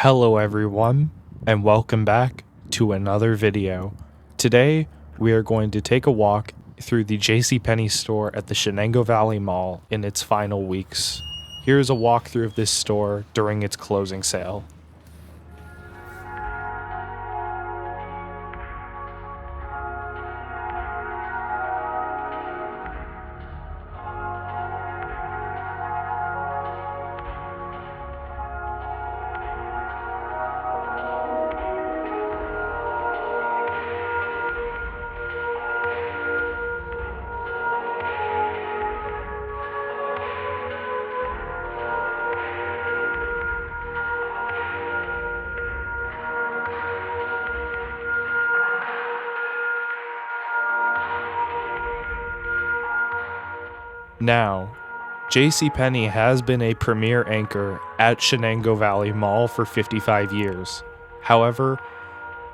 Hello everyone, and welcome back to another video. Today, we are going to take a walk through the JCPenney store at the Shenango Valley Mall in its final weeks. Here's a walkthrough of this store during its closing sale. Now, JCPenney has been a premier anchor at Shenango Valley Mall for 55 years. However,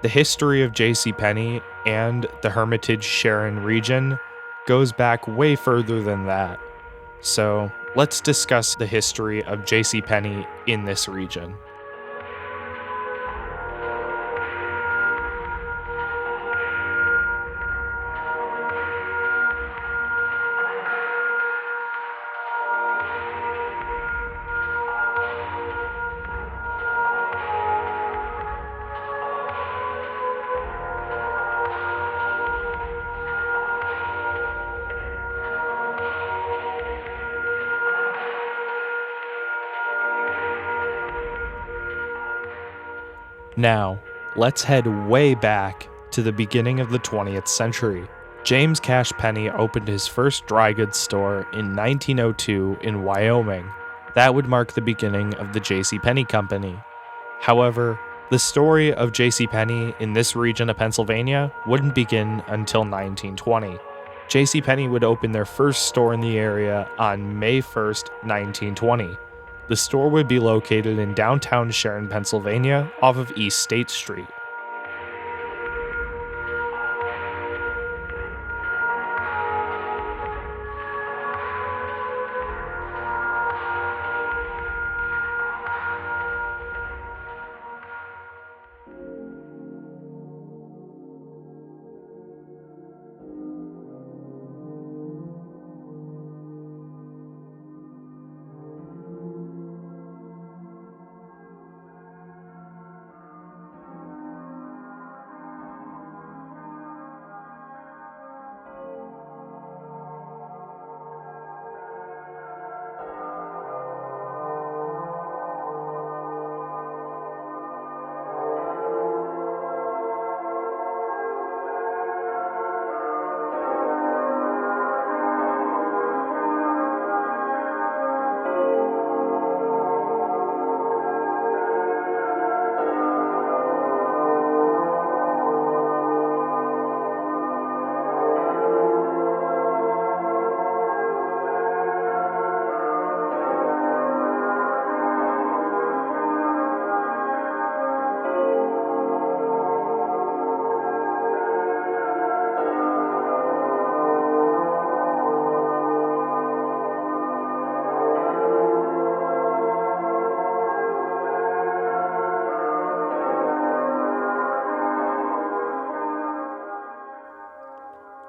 the history of JCPenney and the Hermitage Sharon region goes back way further than that. So, let's discuss the history of JCPenney in this region. Now, let's head way back to the beginning of the 20th century. James Cash Penney opened his first dry goods store in 1902 in Wyoming. That would mark the beginning of the JCPenney Company. However, the story of JCPenney in this region of Pennsylvania wouldn't begin until 1920. JCPenney would open their first store in the area on May 1st, 1920. The store would be located in downtown Sharon, Pennsylvania, off of East State Street.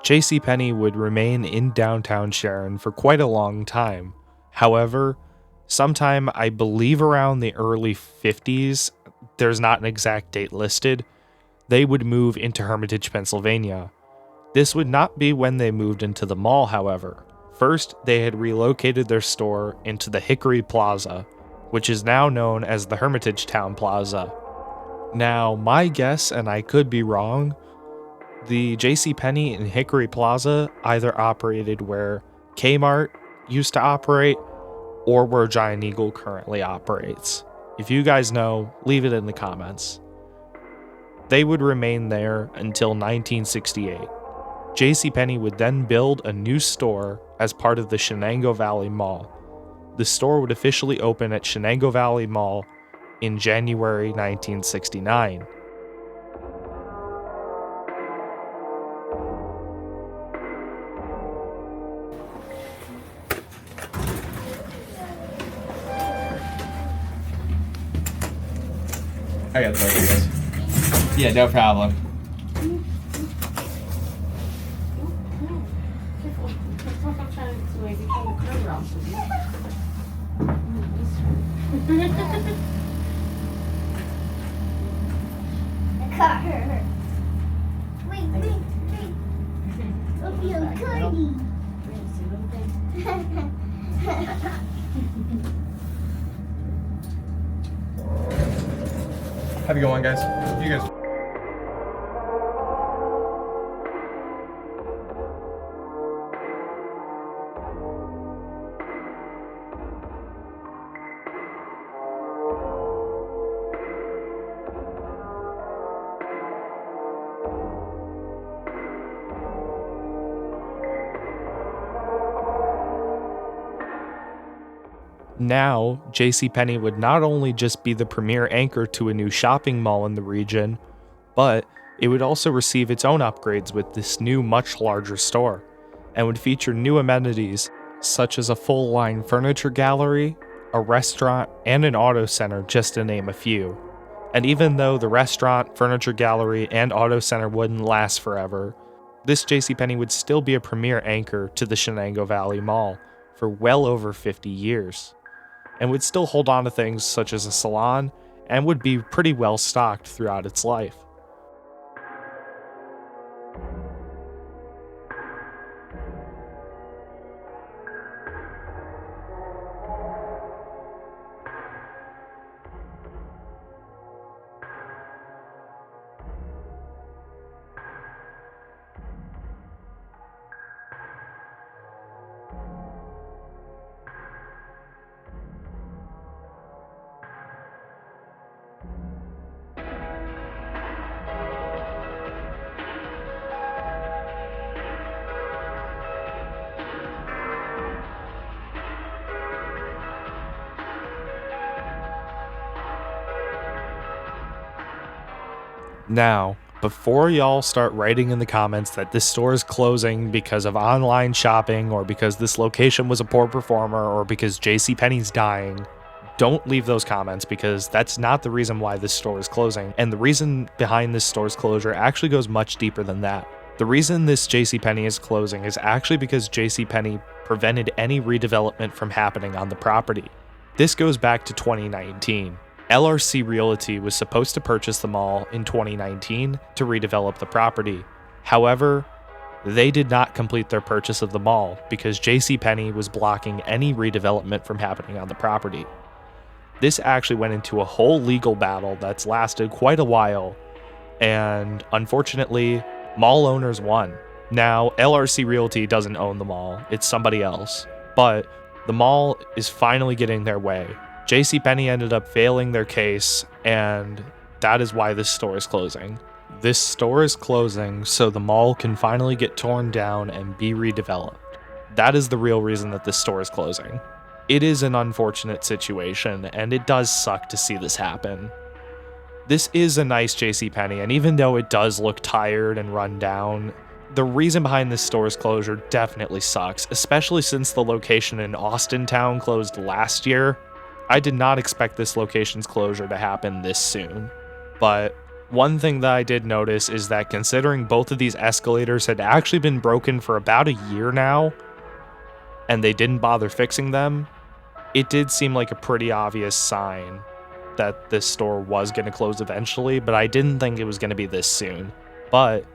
JCPenney would remain in downtown Sharon for quite a long time. However, sometime I believe around the early 50s, there's not an exact date listed, they would move into Hermitage, Pennsylvania. This would not be when they moved into the mall, however. First, they had relocated their store into the Hickory Plaza, which is now known as the Hermitage Town Plaza. Now, my guess, and I could be wrong, the JCPenney in Hickory Plaza either operated where Kmart used to operate or where Giant Eagle currently operates. If you guys know, leave it in the comments. They would remain there until 1968. JCPenney would then build a new store as part of the Shenango Valley Mall. The store would officially open at Shenango Valley Mall in January 1969. I got those, I guess. Yeah, no problem. The car. Wait. Look, you're goody. Have a good one, guys. You guys. Now, JCPenney would not only just be the premier anchor to a new shopping mall in the region, but it would also receive its own upgrades with this new, much larger store, and would feature new amenities such as a full-line furniture gallery, a restaurant, and an auto center, just to name a few. And even though the restaurant, furniture gallery, and auto center wouldn't last forever, this JCPenney would still be a premier anchor to the Shenango Valley Mall for well over 50 years, and would still hold on to things such as a salon, and would be pretty well stocked throughout its life. Now, before y'all start writing in the comments that this store is closing because of online shopping, or because this location was a poor performer, or because JCPenney's dying, don't leave those comments, because that's not the reason why this store is closing. And the reason behind this store's closure actually goes much deeper than that. The reason this JCPenney is closing is actually because JCPenney prevented any redevelopment from happening on the property. This goes back to 2019. LRC Realty was supposed to purchase the mall in 2019 to redevelop the property. However, they did not complete their purchase of the mall because JCPenney was blocking any redevelopment from happening on the property. This actually went into a whole legal battle that's lasted quite a while, and unfortunately, mall owners won. Now, LRC Realty doesn't own the mall, it's somebody else, but the mall is finally getting their way. JCPenney ended up failing their case, and that is why this store is closing. This store is closing so the mall can finally get torn down and be redeveloped. That is the real reason that this store is closing. It is an unfortunate situation, and it does suck to see this happen. This is a nice JCPenney, and even though it does look tired and run down, the reason behind this store's closure definitely sucks, especially since the location in Austintown closed last year. I did not expect this location's closure to happen this soon, but one thing that I did notice is that considering both of these escalators had actually been broken for about a year now, and they didn't bother fixing them, it did seem like a pretty obvious sign that this store was going to close eventually, but I didn't think it was going to be this soon. But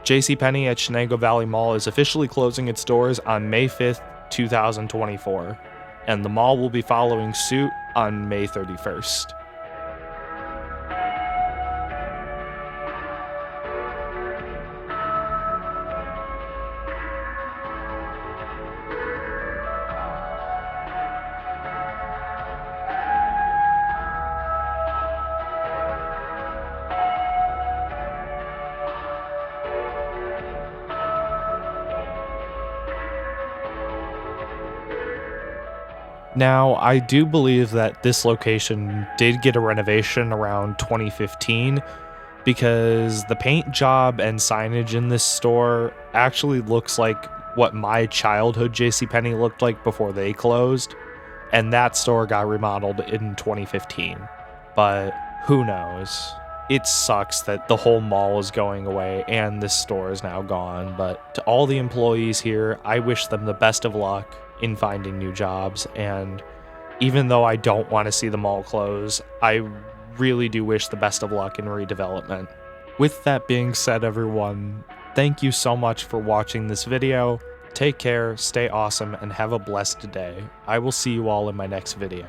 JCPenney at Shenango Valley Mall is officially closing its doors on May 5th, 2024. And the mall will be following suit on May 31st. Now, I do believe that this location did get a renovation around 2015, because the paint job and signage in this store actually looks like what my childhood JCPenney looked like before they closed, and that store got remodeled in 2015. But who knows? It sucks that the whole mall is going away and this store is now gone, but to all the employees here, I wish them the best of luck in finding new jobs, and even though I don't want to see the mall close, I really do wish the best of luck in redevelopment. With that being said, everyone, thank you so much for watching this video. Take care, stay awesome, and have a blessed day. I will see you all in my next video.